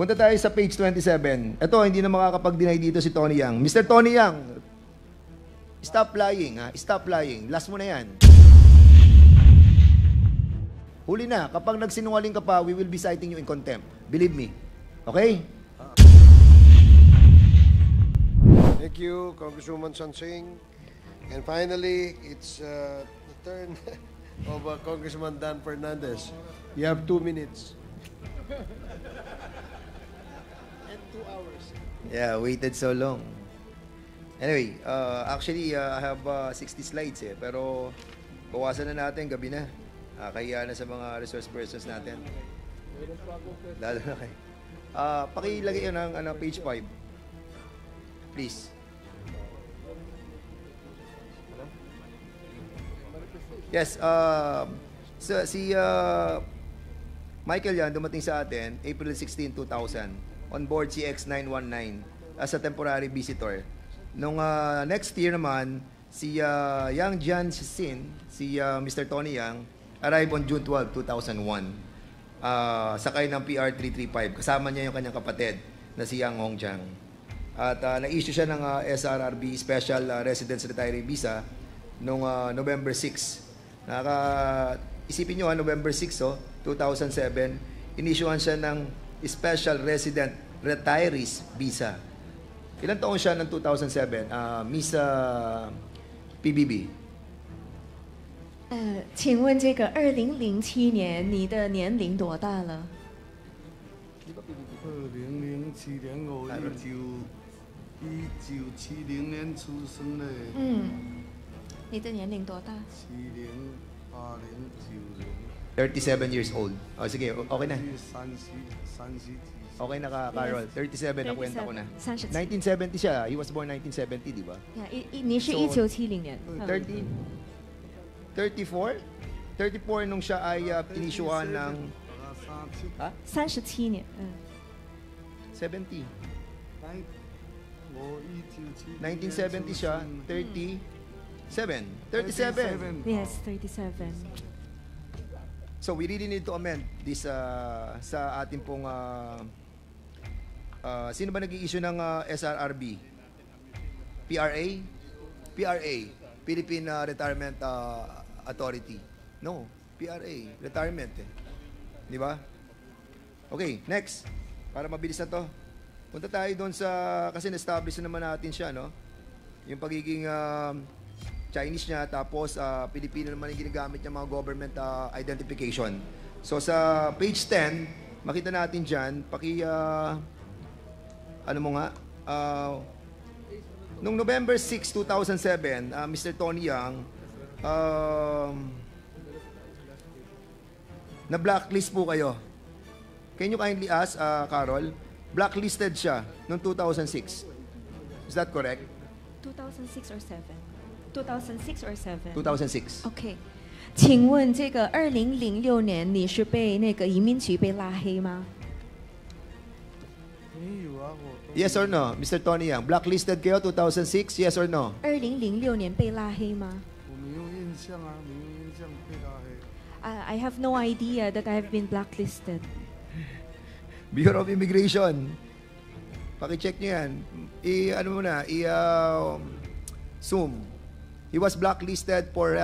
Punta tayo sa page 27. Ito, hindi na makakapag-deny dito si Tony Yang. Mr. Tony Yang, stop lying, ha? Stop lying. Last mo na yan. Huli na. Kapag nagsinungaling ka pa, we will be citing you in contempt. Believe me. Okay? Thank you, Congresswoman Sansing. And finally, it's the turn of Congressman Dan Fernandez. You have 2 minutes. And 2 hours. Yeah, waited so long. Anyway, actually, I have 60 slides eh. Pero, bawasan na natin, gabi na. Kaya na sa mga resource persons natin. Lalo na kayo. Pakilagay yun ng page 5. Please. Yes, si Michael yan, dumating sa atin, April 16, 2000, on board CX-919 as a temporary visitor. Nung next year naman, si Yang Jian Sin, si Mr. Tony Yang, arrived on June 12, 2001. Sakay ng PR-335. Kasama niya yung kanyang kapatid na si Yang Hongjiang. At na-issue siya ng SRRB Special Residence Retiree Visa noong November 6. Isipin nyo, November 6, 2007, inissuean siya ng Special Resident Retirees Visa. Ilan taon siya ng 2007? Miss PBB. 请问这个2007年你的年龄多大了？2007年我1970年出生的。你的年龄多大？70、80、90。37 years old. Sige, okay na. 30。Okay na ka, Carol. 37 na kwenta ko na. 37 1970 siya. He was born 1970, di ba?你是1970年。34 nung siya ay inisyuhan ng... Ha? 37年。70. 1970 siya, 37. 37. Yes, 37. So we really need to amend this sa ating pong sino ba nag-i-issue ng SRRB? PRA? PRA, Philippine Retirement Authority. No, PRA, retirement eh. Di ba? Okay, next. Para mabilis na to. Punta tayo doon sa, kasi na-establish na naman natin siya, no? Yung pagiging Chinese niya, tapos Pilipino naman yung ginagamit niya mga government identification. So sa page 10, makita natin dyan, ano mo nga, nung November 6, 2007, Mr. Tony Yang, na-blacklist po kayo. Can you kindly ask, Carol, blacklisted siya noong 2006. Is that correct? 2006 or 7 ？2006 or 7 ？2006。OK， 请问这个2006年你是被那个移民局被拉黑吗？ Yes or no, Mr. Tony Yang? Blacklisted kayo 2006? Yes or no? 2006年被拉黑吗？ 我没有印象啊，没有印象被拉黑。I have no idea that I have been blacklisted. Bureau of Immigration. Paki-check nyo yan. Ano mo na, Zoom. He was blacklisted for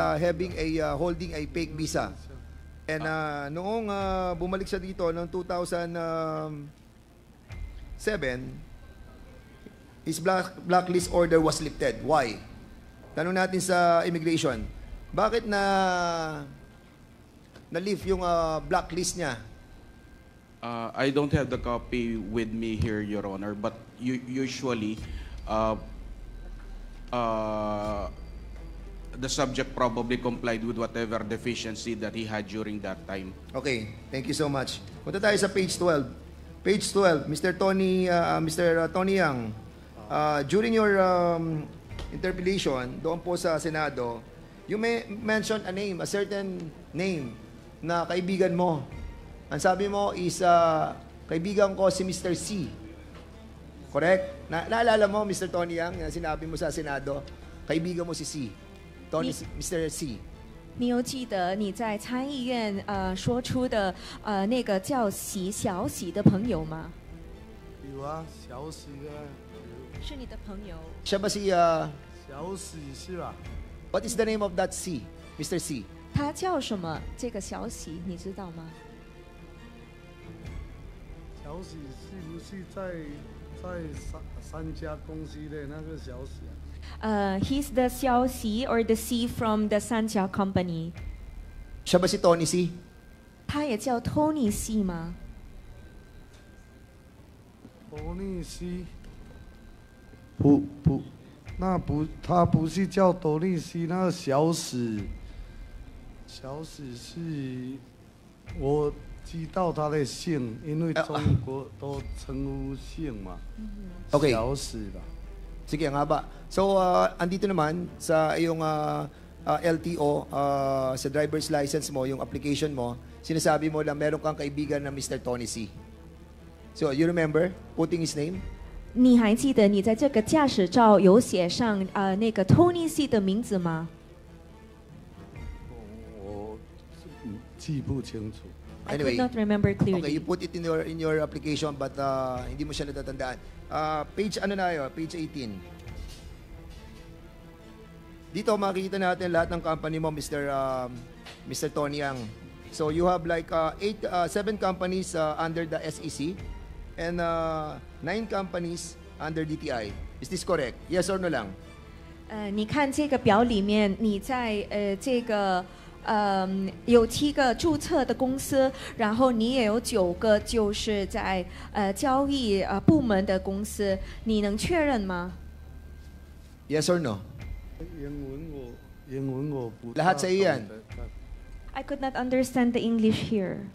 holding a fake visa. And noong bumalik siya dito noong 2007, his blacklist order was lifted. Why? Tanong natin sa immigration, bakit na-lift yung blacklist niya? I don't have the copy with me here, Your Honor, but usually the subject probably complied with whatever deficiency that he had during that time. Okay, thank you so much. Punta tayo sa page 12. Page 12, Mr. Tony Yang, during your interpellation doon po sa Senado, you may mention a name, a certain name na kaibigan mo. Ang sabi mo is, kaibigan ko si Mr. C. Correct? Naalala mo, Mr. Tony Yang, na sinabi mo sa Senado, kaibigan mo si C. Mr. C. 你有记得你在参议院说出的那个叫小喜的朋友吗？有啊，小喜啊，是你的朋友。 Siya ba si, 小喜是吧？ what is the name of that C? Mr. C? 他叫什么？这个小喜你知道吗？小喜是不是在三家公司的那个小喜啊？ He's the 消息 or the C from the Sanjia company。 Siya ba si Tony C? 他也叫 Tony C 吗？ 托尼西，不，那不，他不是叫托尼西，那个小史是，我知道他的姓，因为中国都称呼姓嘛。 Okay. 小史吧。 Sige, ang haba. So, andito naman sa iyong LTO, sa driver's license mo, yung application mo, sinasabi mo na meron kang kaibigan na Mr. Tony C. So, you remember putting his name? 你还记得你在这个驾驶照有写上那个 Tony C 的名字吗？ 我记不清楚。 I Anyway, could not remember clearly. Okay, you put it in your application but hindi mo siya natatandaan. Page ano na yun? Page 18. Dito makikita natin lahat ng company mo, Mr. Tony Yang. So you have like 7 companies under the SEC and 9 companies under DTI. Is this correct? Yes or no lang? 你看这个表里面，你在这个有7个注册的公司，然后你也有9个就是在交易部门的公司，你能确认吗？ Yes or no? 英文我不。 Lahat sa iyo yan. I could not understand the English here.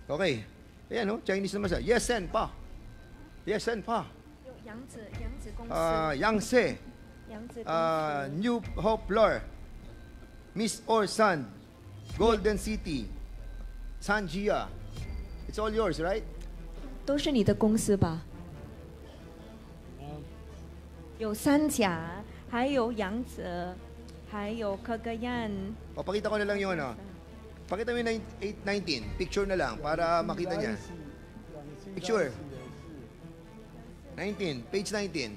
Okay. Ayan, no? Chinese naman siya. Yes and pa. Yes and pa. 有杨子公司， Yangtze. 杨子公司， New Hope Lore, Miss Orsan, Golden City, Sanjia. It's all yours, right? 都是你的公司吧？有三甲，还有杨子，还有Cagayan。 O, pakita ko na lang yung ano. Pakita mo yung 819. Picture na lang para makita niya. Picture. 19. Page 19.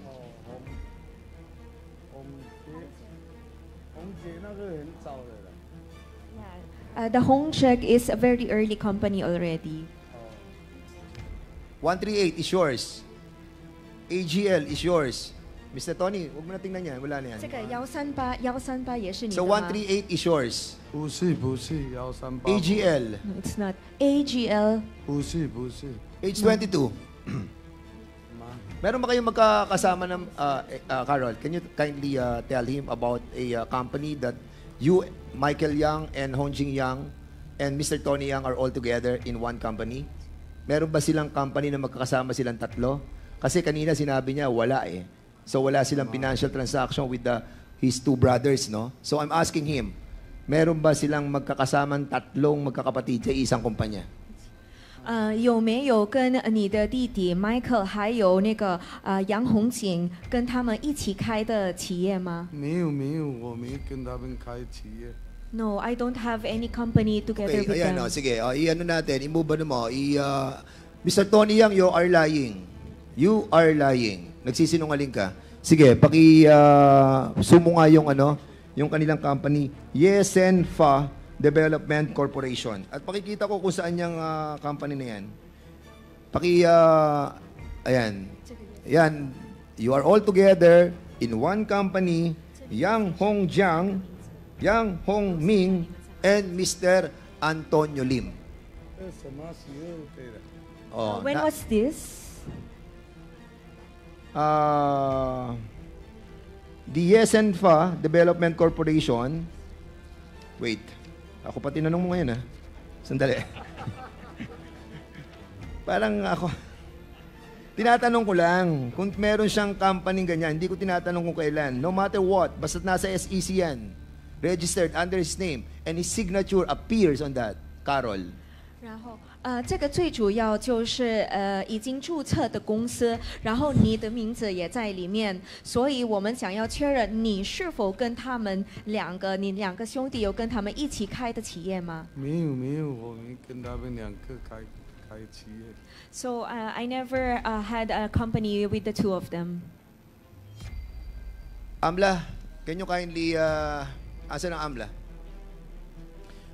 红姐那个很早的了。 The Hongcheck is a very early company already. 138 is yours. AGL is yours. Mr. Tony, huwag mo na tingnan yan. Wala na yan. 这个138也是你的 So 吗 138 is yours. 不是138。 AGL. No, it's not. AGL. 不是。 Page 22. Meron ba kayong magkakasama ng, Carol, can you kindly tell him about a company that you, Michael Yang, and Hongjing Yang, and Mr. Tony Yang are all together in one company? Meron ba silang company na magkakasama silang tatlo? Kasi kanina sinabi niya, wala eh. So wala silang financial transaction with his 2 brothers, no? So I'm asking him, meron ba silang magkakasamang tatlong magkakapatid sa isang kumpanya? 有没有跟你的弟弟 Michael 还有那个杨红景跟他们一起开的企业吗？没有，我没跟他们开企业。 No, I don't have any company together Okay, with ayan, them. sige. I-ano natin, i-move ano mo. Mr. Tony Yang, you are lying. You are lying. Nagsisinungaling ka. Sige, sumo nga yung yung kanilang company, Yesenfa Development Corporation. At pakikita ko kung saan yung company na yan. Ayan. Ayan. You are all together in one company, Yang Hongjiang, Yang Hongming, and Mr. Antonio Lim. 这什么时候对的？ Oh, When was this? The Yesenfa Development Corporation. Wait. Ako pa tinanong mo ngayon, Sandali. Parang ako. Tinatanong ko lang kung meron siyang company ganyan. Hindi ko tinatanong kung kailan. No matter what, basta nasa SEC yan. Registered under his name. And his signature appears on that. Carol. 然后这个最主要就是已经注册的公司，然后你的名字也在里面，所以我们想要确认你是否跟他们两个，你2个兄弟有跟他们一起开的企业吗？没有，我没跟他们2个开。开企业。 So I never had a company with the two of them. Amla, can you kindly, asan ang Amla?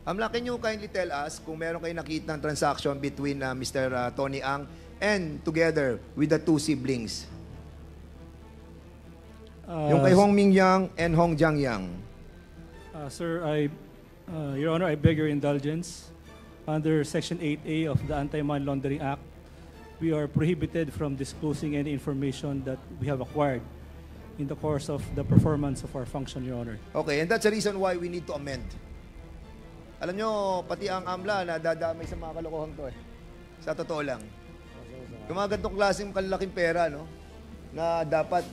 Amla, can you kindly tell us kung meron kayo nakita ng transaction between Mr. Tony Ang and together with the two siblings? Yung kay Hong Ming Yang and Hong Jiang Yang. Sir, Your Honor, I beg your indulgence. Under Section 8A of the Anti-Money Laundering Act, we are prohibited from disclosing any information that we have acquired in the course of the performance of our function, Your Honor. Okay, and that's the reason why we need to amend. Alam nyo, pati ang AMLA nadadamay sa mga kalokohan to eh. Sa totoo lang. Yung mga ganitong klaseng kalalaking pera, no? Na dapat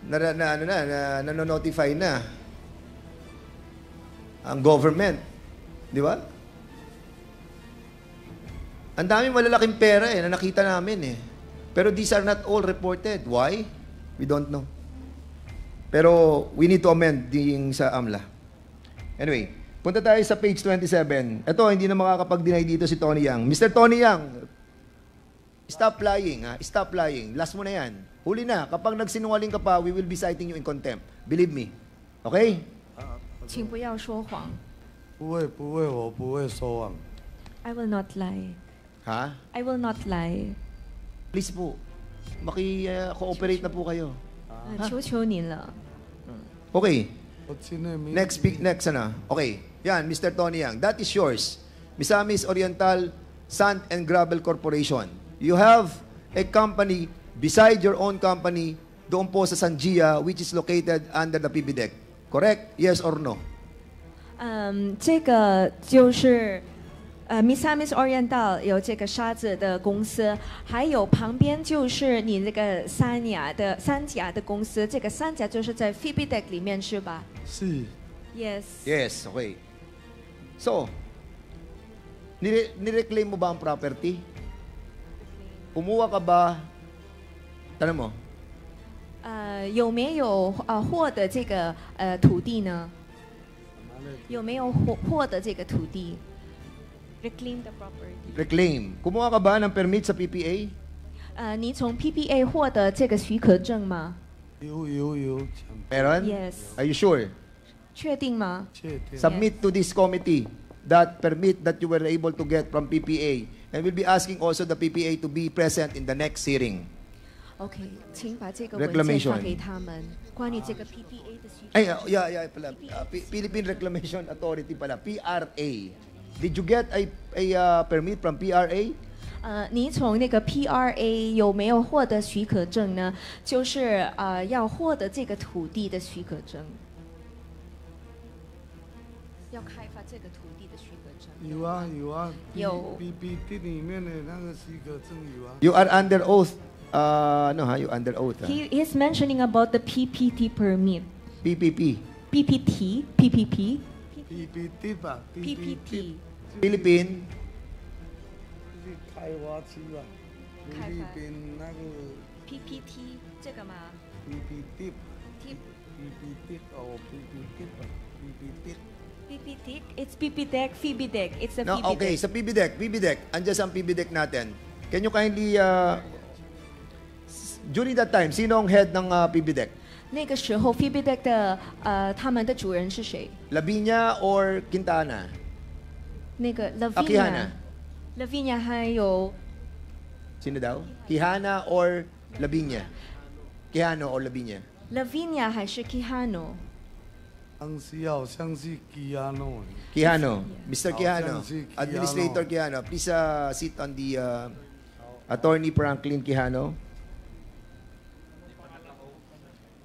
nanonotify na ang government. Di ba? Ang daming malalaking pera na nakita namin eh. Pero these are not all reported. Why? We don't know. Pero we need to amend yung sa AMLA. Anyway, punta tayo sa page 27. Ito, hindi na makakapag-deny dito si Tony Yang. Mr. Tony Yang, stop lying, ha? Stop lying. Last mo na yan. Huli na. Kapag nagsinungaling ka pa, we will be citing you in contempt. Believe me. Okay? 请不要说谎。不会，我不会说谎。 I will not lie. Ha? I will not lie. Please po. Maki-cooperate na po kayo. 求求您了。 Okay. 我今天没 Next, next ano? Okay. Yan, Mr. Tony Yang. That is yours. Misamis Oriental Sand and Gravel Corporation. You have a company beside your own company doon po sa Sanjia, which is located under the PBDEC. Correct? Yes or no? 这个就是Misamis Oriental 有这个沙子的公司，还有旁边就是你那个三甲的公司，这个三甲就是在 PBDEC 里面是吧？是 Yes. Yes, okay. So, nireclaim mo ba ang property? Kumuha ka ba? Tanong mo. 有没有获得这个土地呢？有没有获得这个土地 ？Reclaim the property. Reclaim. Kumuha ka ba ng permit sa PPA? 你从 PPA 获得这个许可证吗 有， Meron?？Yes. Are you sure? 确定吗？确定。 Submit to this committee that permit that you were able to get from PPA. And we'll be asking also the PPA to be present in the next hearing. OK， 请把这个文件 Reclamation. 发给他们，关于这个 PPA 的需求。 Ay, yeah, pala. Philippine Reclamation Authority pala. PRA. Did you get a permit from PRA? 你从那个 PRA 有没有获得许可证呢？就是要获得这个土地的许可证，要开发这个土地的许可证。有啊。有 PPT 里面的那个许可证有啊。 You are under oath. You under oath. He is mentioning about the PPT permit. PPP. PPT. PPT 吧 PPT. Philippine. 是开发区吧？开发菲律宾那个 PPT 这个吗 PPT？T PPT 哦 PPT 吧 PPT。 PPT. It's PPDEC. PBDEC. It's a No, PBDEC. okay, sa PBDEC. Andiyan sa PBDEC natin. Can you kindly, during that time, sino ang head ng PBDEC? 那个时候 PBDEC 的他们的主人是谁？ Lavinia or Quintana? 那个 Quijana. Lavinia 还有 Sino daw? Quijana or Lavinia? Quijano or Lavinia? Lavinia 还是 Quijano？ 当时好像是基亚诺。 Quijano. Mr. Oh, Quijano. si Quijano. Administrator Quijano. Please sit on the Attorney Franklin Quijano.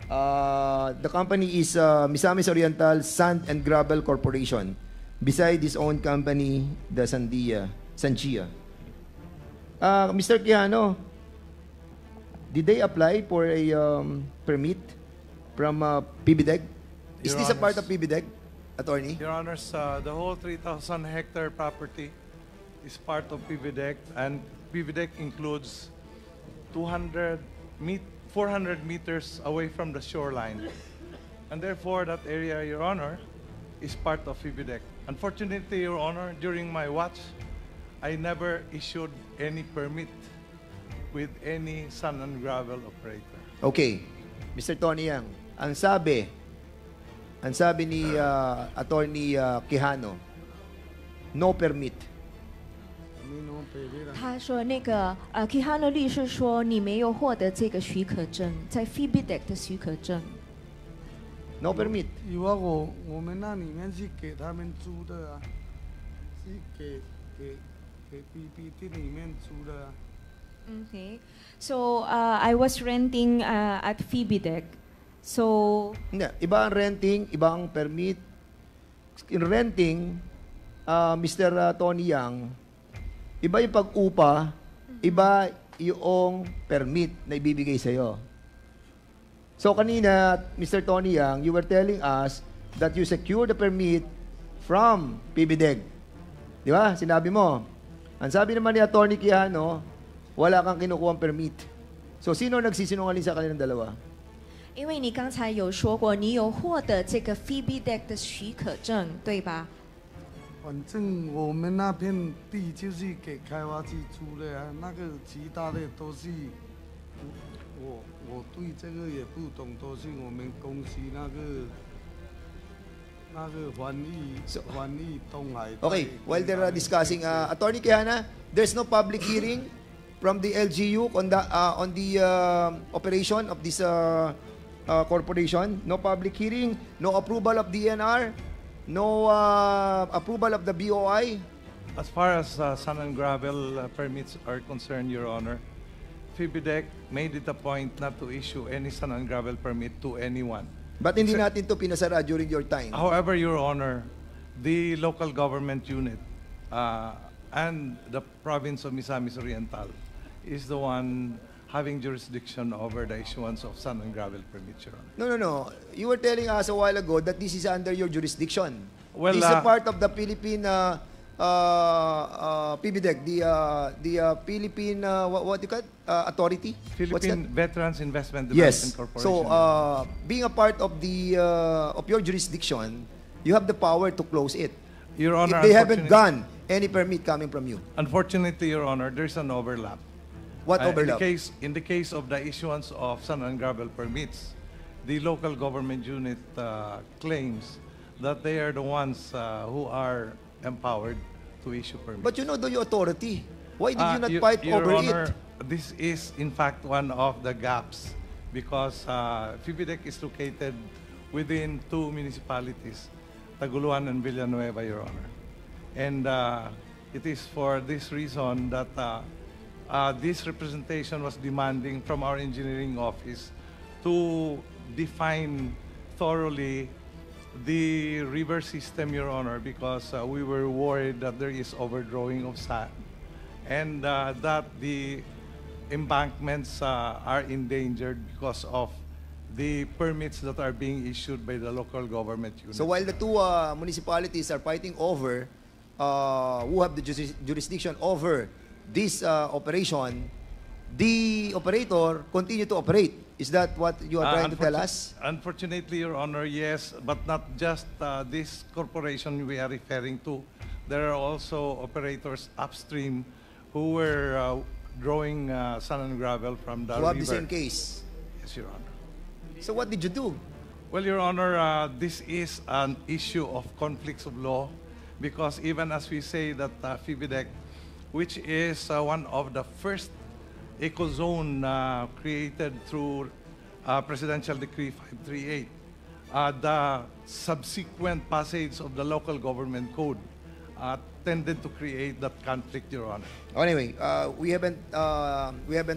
The company is Misamis Oriental Sand and Gravel Corporation. Beside his own company, the Sanjia. Mr. Quijano, did they apply for a permit from PBDEC? Is Your this a part Honors. of PBDEC, Attorney? Your Honors, the whole 3,000 hectare property is part of PVDEC, and PVDEC includes 400 meters away from the shoreline. And therefore, that area, Your Honor, is part of PVDEC. Unfortunately, Your Honor, during my watch, I never issued any permit with any sand and gravel operator. Okay. Mr. Tony Yang, ang sabi ni Attorney Quijano, no permit. 你弄北边的。他说那个Quijano 律师说你没有获得这个许可证，在 FIBIDEC 的许可证。 No permit. 以为我们那里面是给他们租的啊，是给 BBD 里面租的啊。 Okay, so I was renting at FIBIDEC. So Hindi, iba ang renting, iba ang permit. In renting, Mr. Tony Yang, iba yung pag-upa, iba yung permit na ibibigay sa'yo. So kanina, Mr. Tony Yang, you were telling us that you secured the permit from PBDEG. Di ba? Sinabi mo. Ang sabi naman ni Attorney Quijano, wala kang kinukuhang permit. So sino nagsisinungaling sa kanilang dalawa? 因为你刚才有说过，你有获得这个 FIBIDEC 的许可证，对吧？ 反正我们那片地就是给开发区租的啊，那个其他的都是我对这个也不懂，都是我们公司那个环艺东海。 Okay, while they're discussing, Attorney Quijana, there's no public hearing from the LGU on the operation of this corporation. No public hearing, no approval of DNR, no approval of the BOI. As far as sand and gravel permits are concerned, Your Honor, FIBIDEC made it a point not to issue any sand and gravel permit to anyone. But hindi natin to pinasara during your time. However, Your Honor, the local government unit and the province of Misamis Oriental is the one having jurisdiction over the issuance of sand and gravel permits, Your Honor. No. You were telling us a while ago that this is under your jurisdiction. Well, this is a part of the Philippine PBDEC, the Philippine what you call it? Authority. What's that? Philippine Veterans Investment Yes. Development So, Corporation. being a part of the of your jurisdiction, you have the power to close it. Your Honor, If they haven't unfortunately- done any permit coming from you. Unfortunately, Your Honor, there's an overlap. What overlap? In the case of the issuance of sand and gravel permits, the local government unit claims that they are the ones who are empowered to issue permits. But you know the authority. Why did you not Your- fight Your over Honor, it? this is in fact one of the gaps because FIBIDEC is located within two municipalities, Taguluan and Villanueva, Your Honor. And it is for this reason that this representation was demanding from our engineering office to define thoroughly the river system, Your Honor, because we were worried that there is overdrawing of sand and that the embankments are endangered because of the permits that are being issued by the local government unit. So while the two municipalities are fighting over who have the jurisdiction over this operation, the operator continue to operate. Is that what you are trying to tell us? Unfortunately, Your Honor, yes, but not just this corporation we are referring to. There are also operators upstream who were drawing sand and gravel from the You river. have the same case. Yes, Your Honor. So what did you do? Well, Your Honor, this is an issue of conflicts of law because even as we say that FIBIDEC, which is one of the first ecozone created through Presidential Decree 538, the subsequent passage of the local government code tended to create that conflict, Your Honor. Anyway, we haven't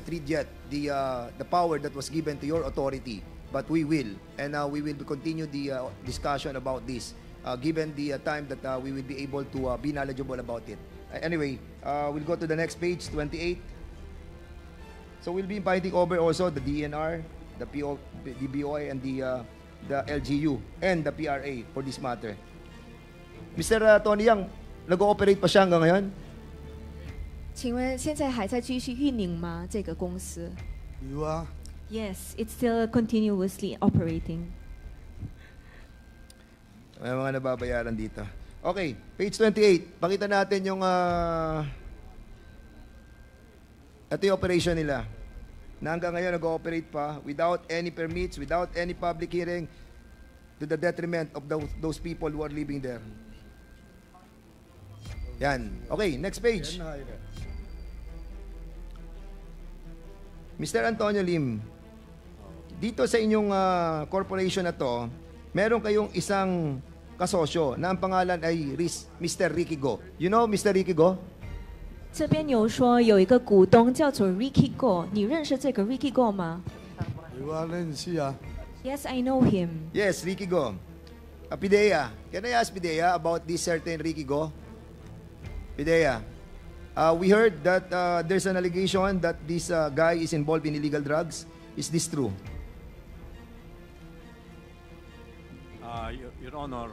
read yet the power that was given to your authority, but we will, and we will continue the discussion about this, given the time that we will be able to be knowledgeable about it. Anyway, we'll go to the next page, 28. So we'll be inviting over also the DNR, the BOI, and the LGU and the PRA for this matter. Mr. Tony Yang, nag-ooperate pa siya hanggang ngayon? 请问现在还在继续运营吗？这个公司 有啊， ？Yes, it's still continuously operating. May mga nababayaran dito. Okay, page 28. Pakita natin yung ito yung operation nila. Na hanggang ngayon nag-ooperate pa without any permits, without any public hearing, to the detriment of those people who are living there. Yan. Okay, next page. Mr. Antonio Lim, dito sa inyong corporation na to, meron kayong isang kasosyo na ang pangalan ay Mr. Ricky Go. You know Mr. Ricky Go? 这边有说有一个股东叫做 Ricky Go， 你认识这个 Ricky Go 吗 有啊，认识啊。 ？Yes, I know him. Yes, Ricky Go. Pidea, can I ask Pidea about this certain Ricky Go? Pidea, we heard that there's an allegation that this guy is involved in illegal drugs. Is this true? Your Honor,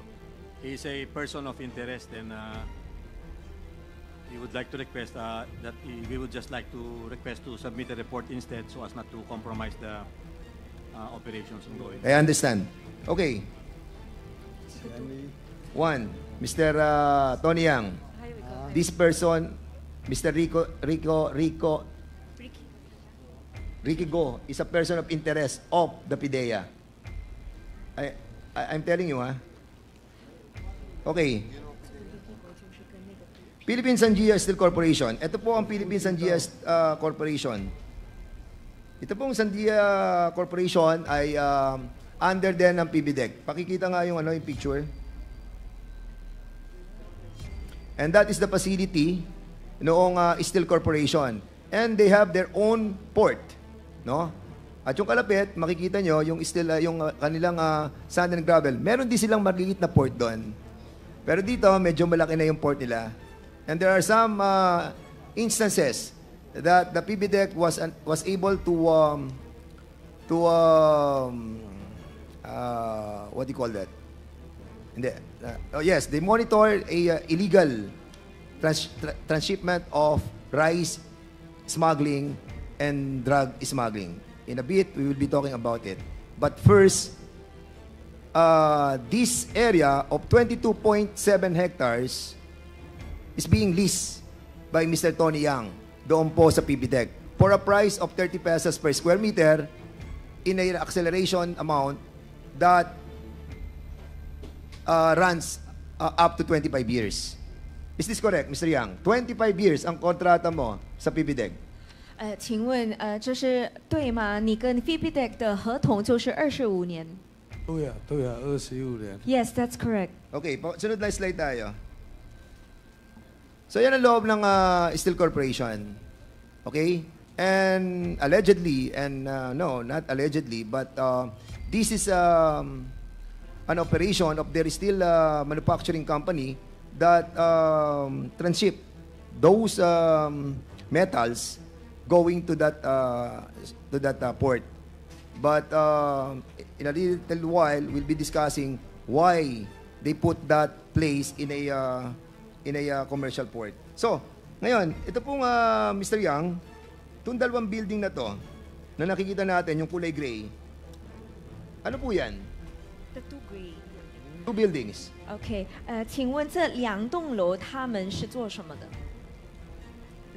he is a person of interest, and we would like to request we would just like to request to submit a report instead, so as not to compromise the operations ongoing. I understand. Okay. One, Mr. Tony Yang. This person, Mr. Ricky Go, is a person of interest of the PIDEA. I'm telling you, ha? Okay. Philippine Sangia Steel Corporation. Ito po ang Philippine Sangia Corporation. Ito pong Sangia Corporation ay under din ng PBDEC. Pakikita nga yung yung picture. And that is the facility noong Steel Corporation. And they have their own port, no? At yung kalapit, makikita nyo yung steel, yung kanilang sand and gravel. Meron din silang maliit na port doon. Pero dito, medyo malaki na yung port nila. And there are some instances that the PBDEC was able to what do you call that? Yes, they monitor a illegal transshipment of rice smuggling and drug smuggling. In a bit, we will be talking about it. But first, this area of 22.7 hectares is being leased by Mr. Tony Yang doon po sa PBDEC for a price of 30 pesos per square meter in an acceleration amount that runs up to 25 years. Is this correct, Mr. Yang? 25 years ang kontrata mo sa PBDEC. 请问这是对吗？你跟 PBDEC 的合同就是25年。对啊，对啊，25年。Yes, that's correct. Okay, sunod na slide tayo. So yan ang loob ng Steel Corporation. Okay? And allegedly, and no, not allegedly, but this is an operation of their steel manufacturing company that transship those metals going to that port. But in a little while, we'll be discussing why they put that place in a commercial port. So, ngayon, ito pong Mr. Yang, itong dalawang building na to, na nakikita natin, yung kulay gray, ano po yan? The two gray. Two buildings. OK， 请问这2栋楼他们是做什么的？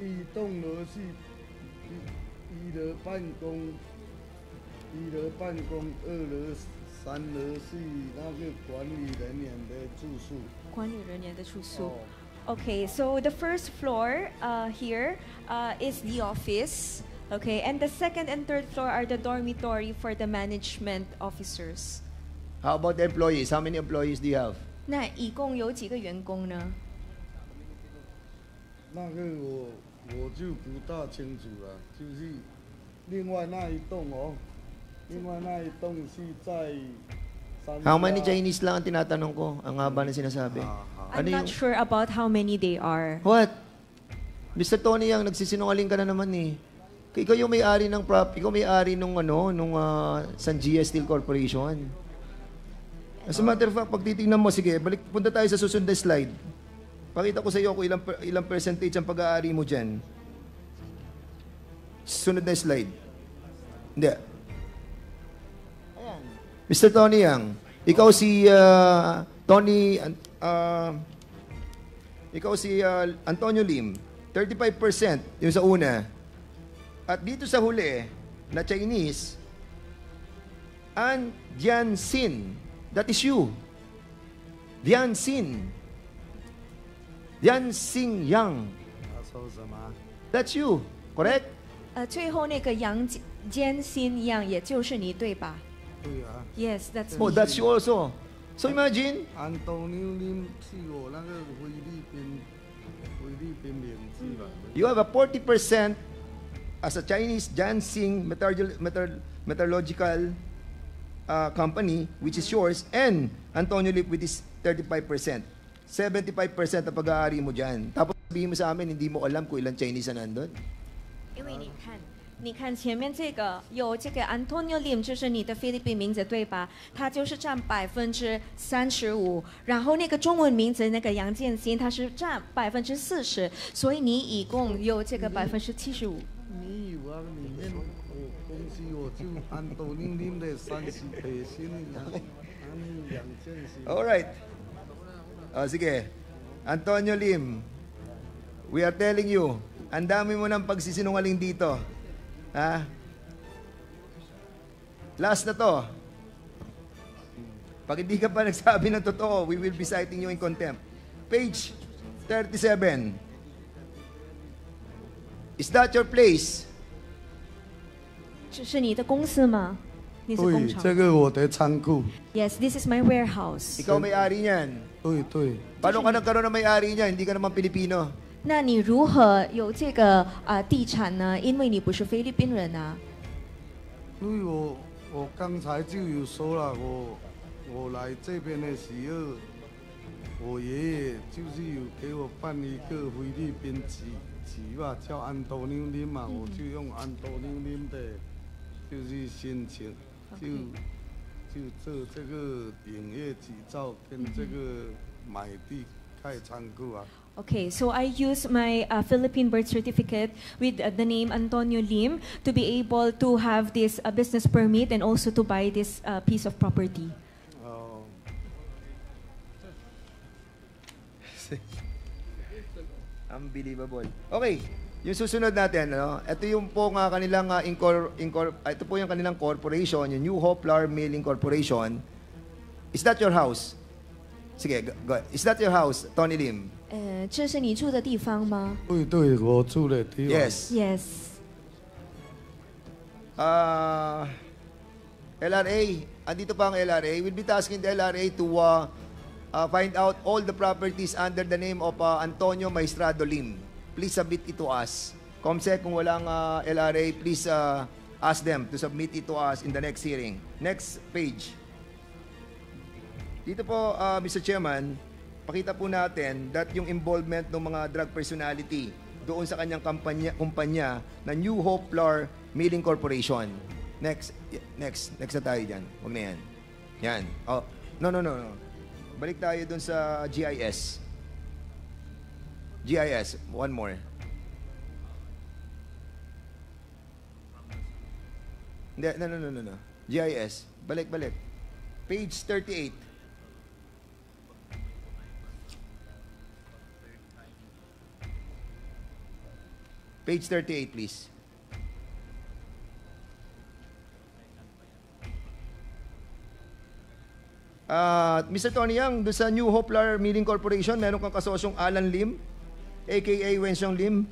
一栋楼是一楼办公，2楼、3楼是那个管理人员的住宿。管理人员的住宿。Okay, so the first floor here is the office. Okay, and the second and third floor are the dormitory for the management officers. How about the employees? How many employees do you have? 那一共有几个员工呢？那个我就不大清楚了，就是另外那一栋哦，另外那一栋是在。How many Chinese lang ang tinatanong ko? Ang haba na sinasabi. I'm not sure about how many they are. What? Mr. Tony Yang, nagsisinungaling ka na naman eh. Ikaw yung may-ari ng ikaw may-ari nung Sangia Steel Corporation. As a matter of fact, pag titingnan mo, sige, punta tayo sa susunod na slide. Pakita ko sa iyo kung ilang percentage ang pag-aari mo dyan. Sunod na slide. Hindi. Ayan. Mr. Tony Yang, ikaw si ikaw si Antonio Lim, 35% yung sa una. At dito sa huli na Chinese, An Jianxin, that is you. Jianxin. Jianxin Yang, 他说什么？ that's you, correct? 最后那个杨坚心一样，也就是你对吧对啊， ？Yes, that's Oh, me. that's you also. So imagine, 安东尼奥林是我那个菲律宾名字吧？ you have a 40% as a Chinese Jianxin Metallurgical company, which is yours, and Antonio Lim with his 35%. 75% ang pag-aari mo dyan. Tapos sabihin mo sa amin, hindi mo alam kung ilang Chinese na nandun. 因为你看前面这个有这个 Antonio Lim， 就是你的菲律宾名字对吧？他就是占35%，然后那个中文名字那个杨建新，他是占40%，所以你一共有这个75%。你有啊？里面我公司我就安东尼奥林的30%呀，杨建新。 Alright. Sige. Antonio Lim, we are telling you, ang dami mo ng pagsisinungaling dito. Ha? Last na to. Pag hindi ka pa nagsabi ng totoo, we will be citing you in contempt. Page 37. Is that your place? 这是你的公司吗？你是工对，厂这个我的仓库。 ？Yes, this is my warehouse. Ikaw may-ari niyan. 对对， Paano ka nagkaroon ng may-ari niyan? Hindi ka naman Pilipino. 那你如何有这个地产呢？因为你不是菲律宾人啊。因为我刚才就有说了，我来这边的时候，我爷爷就是有给我办一个菲律宾籍吧，叫安东尼奥林嘛，我就用安东尼奥林的，就是申请，就做这个营业执照跟这个买地开仓库啊。 Okay, so I use my Philippine birth certificate with the name Antonio Lim to be able to have this business permit and also to buy this piece of property. Oh. Unbelievable. Okay, yung susunod natin, ano? Ito yung po nga kanilang ito po yung kanilang corporation, yung New Hope Flour Milling Corporation. Is that your house? Sige, go. Is that your house, Tony Lim? 这是你住的地方吗对对，我住的地方。 Yes.？Yes. LRA, andito pa ang LRA. We'll be tasking the LRA to find out all the properties under the name of Antonio Maestrado Lim. Please submit it to us. Comsec, kung walang LRA, please ask them to submit it to us in the next hearing. Next page. Dito po, Mr. Chairman, pakita po natin that yung involvement ng mga drug personality doon sa kanyang kumpanya na New Hope Flour Milling Corporation. Next na tayo dyan. Huwag na yan. Yan. Oh, no. Balik tayo doon sa GIS. GIS, one more. Hindi, no. GIS, balik. Page 38. Page 38, please. Mr. Tony Yang, doon sa New Hope Flour Milling Corporation, meron kang kasosyong Alan Lim, a.k.a. Wenxiong Lim.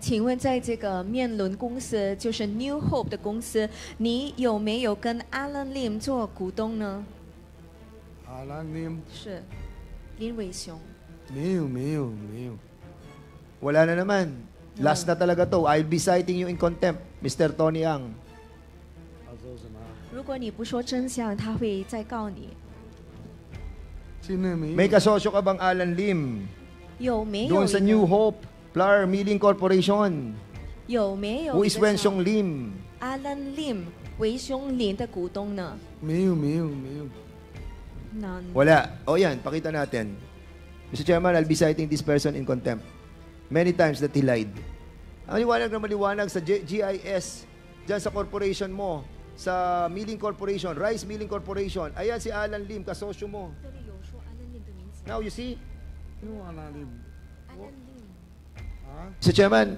请问在这个面轮公司，就是 New Hope 的公司，你有没有跟 Alan Lim 做股东呢？ Alan Lim 是林伟雄。没有。 Wala na naman. Last na talaga to. I'll be citing you in contempt, Mr. Tony Yang. 他说什么？如果你不说真相，他会再告你。真的没有。 May kasosyo ka bang Alan Lim? 有没有 Doon 一 sa 个 New Hope Flour Milling Corporation. 有没有 Who 一 is 个 Wen 叫 Xiong Lim? Alan Lim 维兄林的股东呢？没有。 None. Wala. O yan, pakita natin. Mr. Chairman, I'll be citing this person in contempt. Many times that he lied. Ang liwanag na maliwanag sa GIS, dyan sa corporation mo, sa Milling Corporation, Rice Milling Corporation, ayan si Alan Lim, kasosyo mo. Now you see? 因为Alan Lim， Alan Lim. 啊， Mr. Chairman,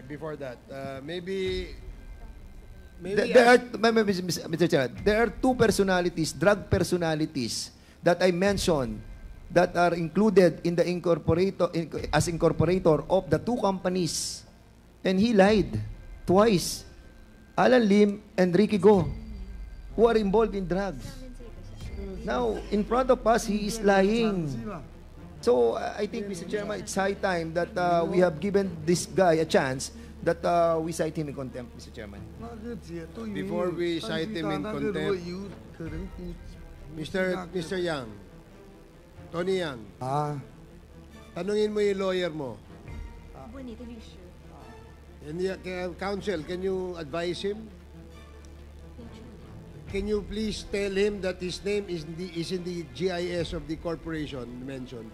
Before that, maybe Mr. Chair, there are two personalities, drug personalities, that I mentioned that are included in the as incorporator of the two companies. And he lied twice. Alan Lim and Ricky Go, who are involved in drugs. Now, in front of us, he is lying. So, I think, Mr. Chairman, it's high time that we have given this guy a chance that we cite him in contempt, Mr. Chairman. before we cite him in contempt, Mr. Yang, Tony Yang, tanungin mo yung lawyer mo. And counsel, can you advise him? Can you please tell him that his name is in the GIS of the corporation mentioned?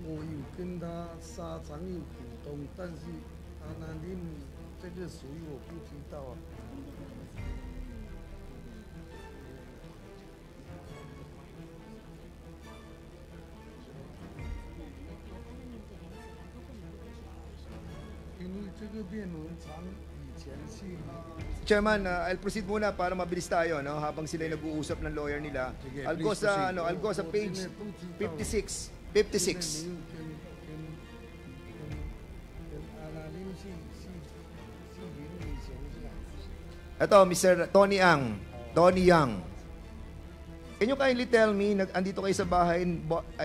我有跟他沙场有股东，但是阿南令这个属于我不知道啊。因为这个辩论场以前是。Chairman, I'll proceed muna para mabilis tayo, no? Habang sila nag-uusap ng lawyer nila. Sige, I'll go sa page 56. 56. Ito, Mr. Tony Ang. Tony Yang. Can you kindly tell me, andito kayo sa bahay,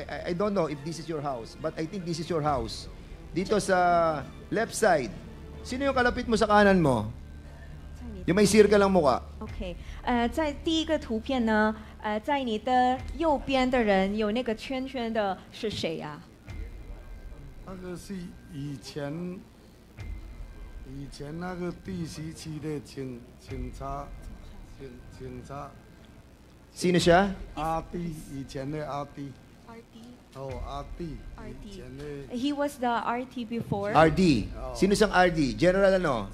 I don't know if this is your house, but I think this is your house. Dito sa left side, sino yung kalapit mo sa kanan mo? Yung may circle ang mukha. OK，在第一个图片呢，在你的右边的人有那个圈圈的是谁呀？那个是以前那个第17期的警察。Sino siya? 阿弟，以前的阿弟。RD。哦，阿弟。以前的。He was the RT before. RD. Sino siyang RD? General ano?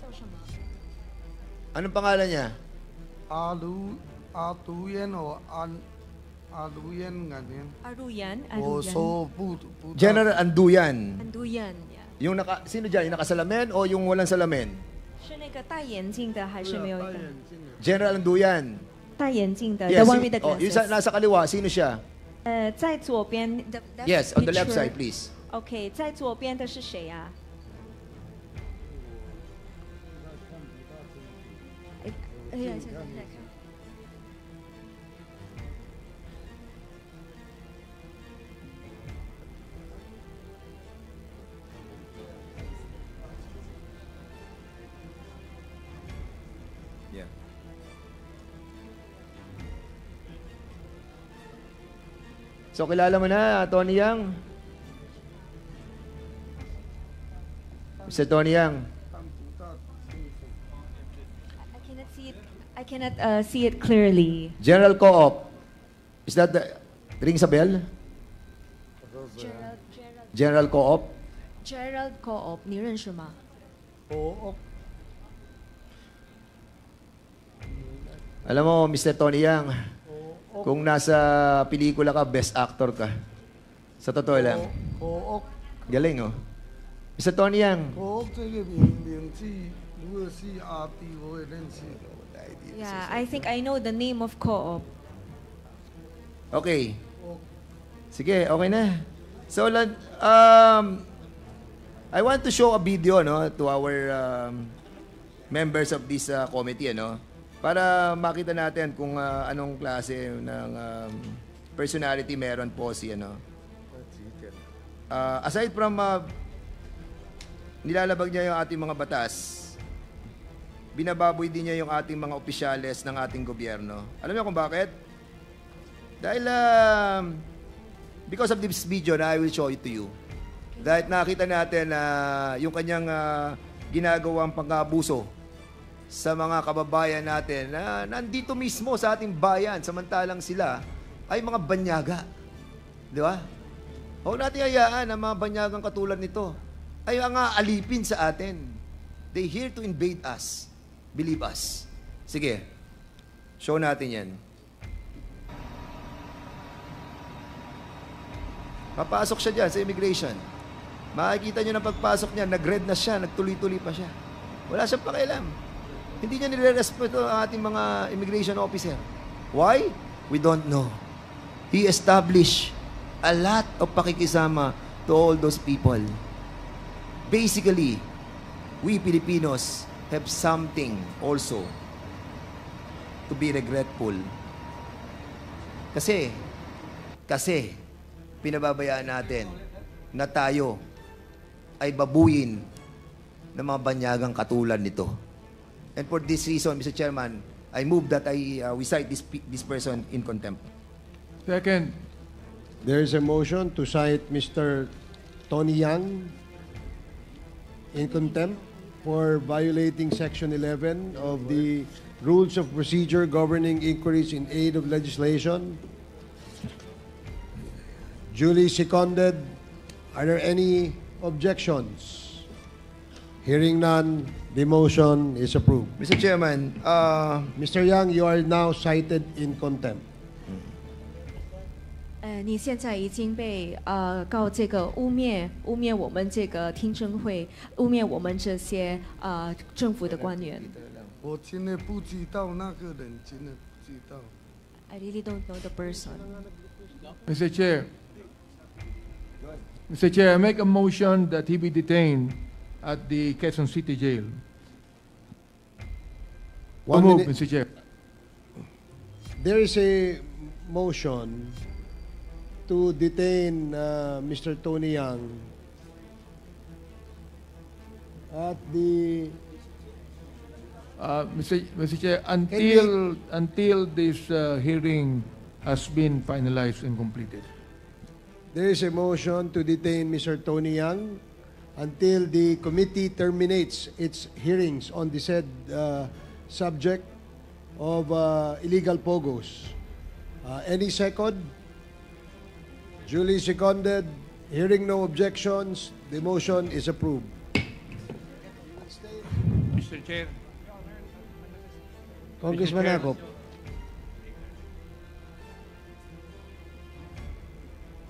Anong pangalan niya? Aluyan o Aluyan ganyan. Aruyan. O so General Anduyan. Anduyan. Yung sino dyan? Yung nakasalamin o yung walang salamin? 是那个戴眼镜的还是没有一个？ General Anduyan. 戴眼镜的 Yes, the one with the yung glasses. nasa kaliwa, sino siya? 在左边的。Yes, on the left picture. side, please. OK， 在左边的是谁呀？哎呀，现在看。Yeah. So, kilala mo na, Tony Yang? Mr. Tony Yang? I cannot see it clearly. General Co-op. Is that the... Rings a bell? General Co-op? Gerald Co-op， 你认识吗？ Co-op. Alam mo, Mr. Tony Yang, kung nasa pelikula ka, best actor ka. Sa totoo lang. Co-op. Galing, oh. Mr. Tony Yang. Co-op 这个名字，如果是阿弟，我也认识。 Yeah, I think I know the name of Co-op. Okay. Sige, okay na. So, I want to show a video no to our members of this committee ano para makita natin kung anong klase ng personality meron po si ano. Aside from nilalabag niya yung ating mga batas, binababoy din niya yung ating mga opisyales ng ating gobyerno. Alam niyo kung bakit? Dahil because of this video na I will show it to you. Dahil nakita natin na yung kanyang ginagawang pang-abuso sa mga kababayan natin na nandito mismo sa ating bayan, samantalang sila ay mga banyaga. Di ba? Huwag natin hayaan ang mga banyagang katulad nito ay ang alipin sa atin. They here to invade us. Believe us. Sige, show natin yan. Papasok siya dyan sa immigration. Makikita nyo na pagpasok niya, nag-red na siya, nagtuloy-tuloy pa siya. Wala siyang pakialam. Hindi niya nire-respeto ang ating mga immigration officer. Why? We don't know. He established a lot of pakikisama to all those people. Basically, we Filipinos have something also to be regretful. Kasi, pinababayaan natin na tayo ay babuyin ng mga banyagang katulad nito. And for this reason, Mr. Chairman, I move that we cite this person in contempt. Second. There is a motion to cite Mr. Tony Yang in contempt for violating Section 11 of the Rules of Procedure governing inquiries in aid of legislation. Duly seconded. Are there any objections? Hearing none, the motion is approved. Mr. Chairman, Mr. Yang, you are now cited in contempt. 你现在已经被告这个污蔑我们这个听证会，污蔑我们这些政府的官员。我真的不知道那个人，真的不知道。I really don't know the person. Mr. Chair, I make a motion that he be detained at the Quezon City Jail. One Move, minute. Mr. Chair. There is a motion to detain Mr. Tony Yang at the Mr. Chair, until this hearing has been finalized and completed. there is a motion to detain Mr. Tony Yang until the committee terminates its hearings on the said subject of illegal pogos. Any second? Duly seconded. Hearing no objections, the motion is approved. Mr. Chair. Congressman Chair. Akop.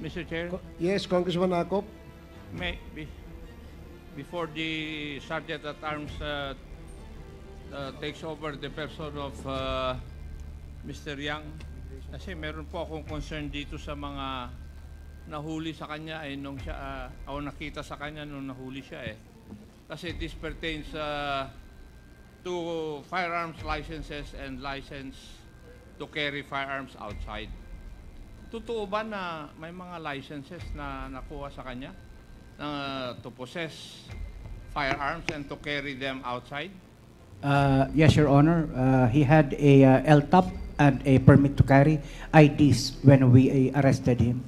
Mr. Chair, Yes, Congressman Akop. before the Sergeant at Arms takes over the person of Mr. Yang, kasi meron po akong concern dito sa mga nahuli sa kanya nung siya o nakita sa kanya nung nahuli siya Kasi this pertains to firearms licenses and license to carry firearms outside. Totoo ba na may mga licenses na nakuha sa kanya to possess firearms and to carry them outside? Yes, Your Honor. He had a LTAP and a permit to carry IDs when we arrested him.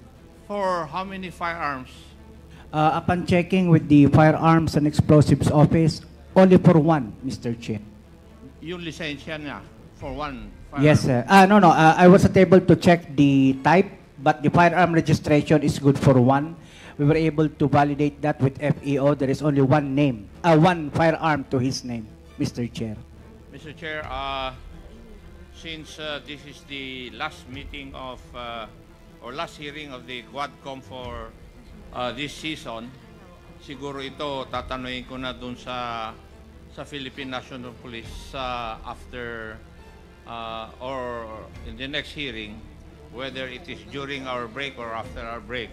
For how many firearms? Upon checking with the Firearms and Explosives Office, only for one, Mr. Chair. Yung lisensya niya for one firearm? Yes, sir. No. I wasn't able to check the type, but the firearm registration is good for one. We were able to validate that with FEO. There is only one name, one firearm to his name, Mr. Chair. Mr. Chair, since this is the last meeting of or last hearing of the Quadcom for this season, siguro ito tatanungin ko na dun sa Philippine National Police after or in the next hearing, whether it is during our break or after our break.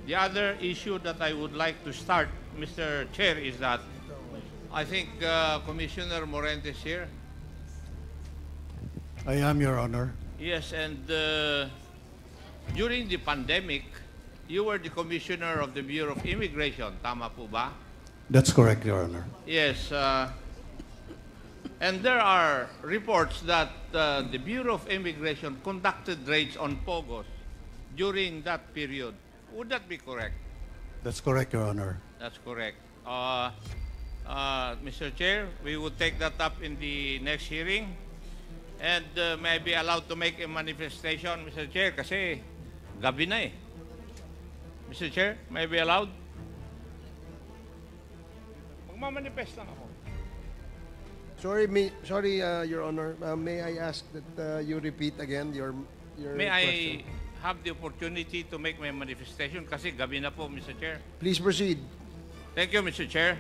The other issue that I would like to start, Mr. Chair, is that I think Commissioner Morente is here. I am, Your Honor. Yes, and during the pandemic, you were the Commissioner of the Bureau of Immigration. Tama po ba? That's correct, Your Honor. Yes. And there are reports that the Bureau of Immigration conducted raids on Pogos during that period. Would that be correct? That's correct, Your Honor. That's correct. Mr. Chair, we would take that up in the next hearing. And may I be allowed to make a manifestation, Mr. Chair, kasi gabi na eh. Mr. Chair, may I be allowed? Magmamanifest lang ako. Sorry, Your Honor. May I ask that you repeat again your May I question? have the opportunity to make my manifestation kasi gabi na po, Mr. Chair. Please proceed. Thank you, Mr. Chair.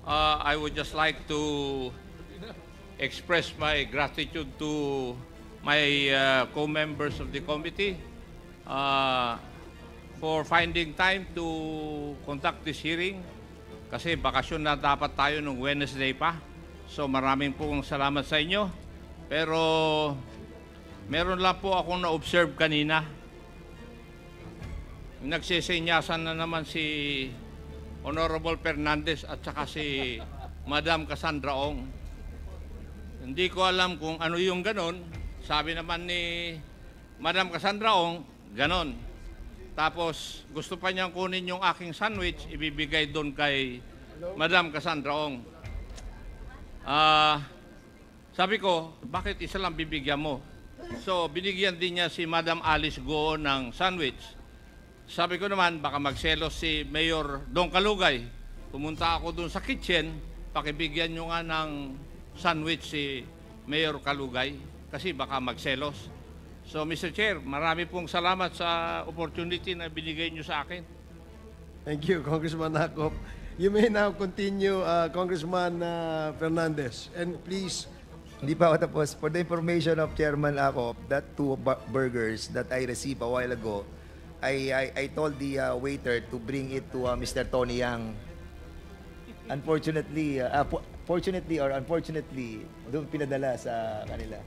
I would just like to express my gratitude to my co-members of the committee for finding time to conduct this hearing kasi bakasyon na dapat tayo nung Wednesday pa. So maraming pong salamat sa inyo. Pero meron lang po akong na-observe kanina. Nagsisinyasan na naman si Honorable Fernandez at saka si Madam Cassandra Ong. Hindi ko alam kung ano yung ganon. Sabi naman ni Madam Cassandra Ong, ganon. Tapos gusto pa niyang kunin yung aking sandwich, ibibigay doon kay Madam Cassandra Ong. Sabi ko, bakit isa lang bibigyan mo? So binigyan din niya si Madam Alice Go ng sandwich. Sabi ko naman, baka magselos si Mayor Don Kalugay. Pumunta ako doon sa kitchen, pakibigyan nyo nga ng sandwich si Mayor Kalugay kasi baka magselos. So Mr. Chair, marami pong salamat sa opportunity na binigay nyo sa akin. Thank you, Congressman Akop. You may now continue, Congressman Fernandez. And please, Hindi pa ako tapos. For the information of Chairman Akop, that two burgers that I received a while ago, I told the waiter to bring it to Mr. Tony Yang. Unfortunately, fortunately or unfortunately, doon pinadala sa kanila.